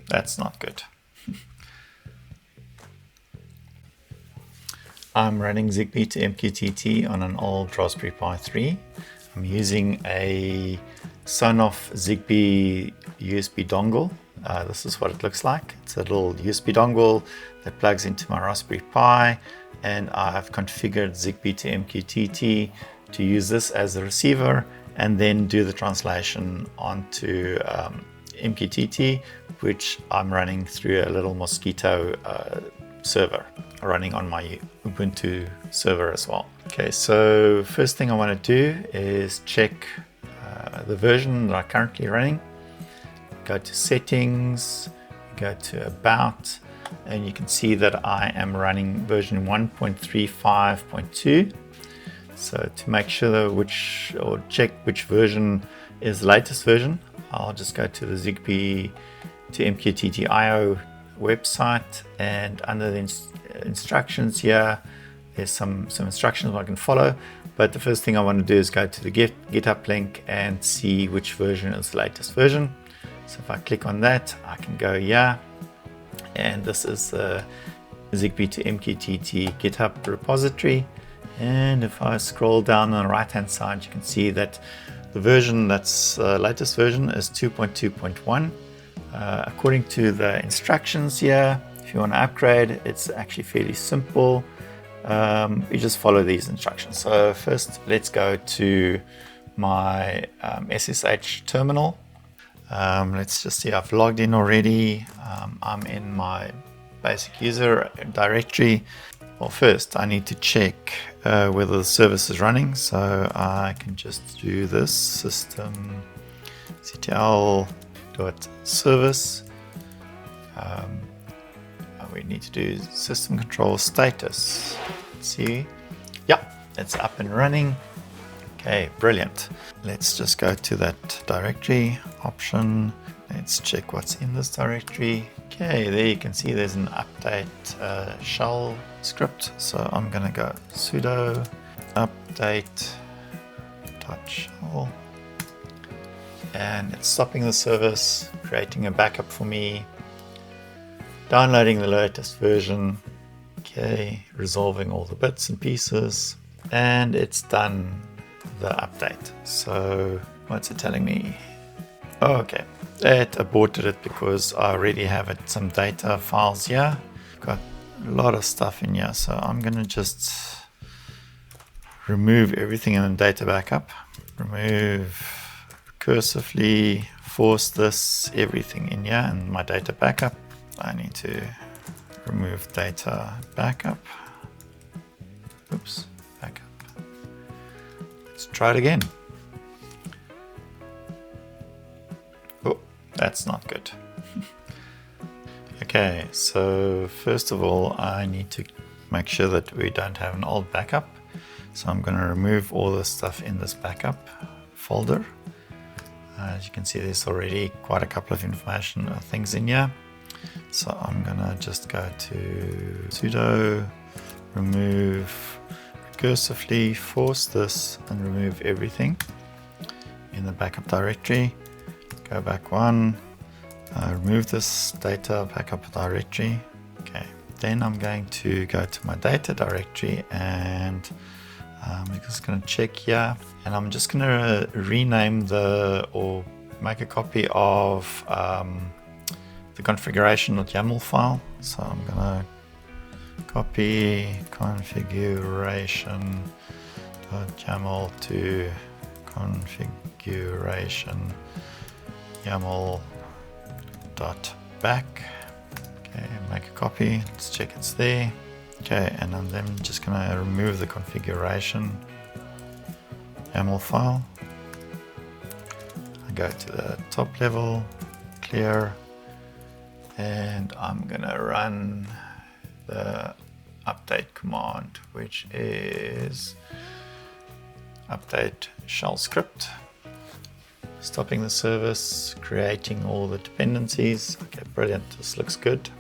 that's not good. I'm running Zigbee2MQTT on an old Raspberry Pi 3. I'm using a Sonoff Zigbee USB dongle. This is what it looks like. It's a little USB dongle that plugs into my Raspberry Pi, and I've configured Zigbee2MQTT to use this as a receiver and then do the translation onto MQTT, which I'm running through a little Mosquito server running on my Ubuntu server as well. Okay, so first thing I want to do is check the version that I'm currently running. Go to settings, go to about, and you can see that I am running version 1.35.2. So to make sure check which version is the latest version, I'll just go to the Zigbee2MQTT IO website, and under the instructions here, there's some instructions I can follow. But the first thing I want to do is go to the GitHub link and see which version is the latest version. So if I click on that, I can go here, and this is the Zigbee2MQTT GitHub repository. And if I scroll down on the right hand side, you can see that the version that's latest version is 2.2.1. According to the instructions here, if you want to upgrade, it's actually fairly simple. You just follow these instructions. So first, let's go to my SSH terminal. Let's just see, I've logged in already. I'm in my basic user directory. Well, first I need to check whether the service is running. So I can just do this systemctl.service. We need to do system control status. Let's see. Yeah, it's up and running. Okay, brilliant. Let's just go to that directory option. Let's check what's in this directory. Okay, there you can see there's an update shell script. So I'm going to go sudo update.shell, and it's stopping the service, creating a backup for me, downloading the latest version, okay, resolving all the bits and pieces, and it's done the update. So what's it telling me? Oh, okay, it aborted it because I already have some data files here. Got a lot of stuff in here, so I'm gonna just remove everything in the data backup, remove recursively, force this everything in here in my data backup. I need to remove data backup. Oops, backup. Let's try it again. Oh, that's not good. Okay, so first of all, I need to make sure that we don't have an old backup. So I'm going to remove all the stuff in this backup folder. As you can see, there's already quite a couple of things in here. So I'm gonna just go to sudo remove recursively, force this and remove everything in the backup directory. Go back one, remove this data backup directory. Okay, then I'm going to go to my data directory, and I'm just going to check here, and I'm just going to rename or make a copy of the configuration.yaml file. So I'm going to copy configuration.yaml to configuration YAML.back. Okay, make a copy. Let's check it's there. Okay, and I'm then just going to remove the configuration YAML file. I go to the top level, clear, and I'm going to run the update command, which is update shell script, stopping the service, creating all the dependencies. Okay, brilliant. This looks good.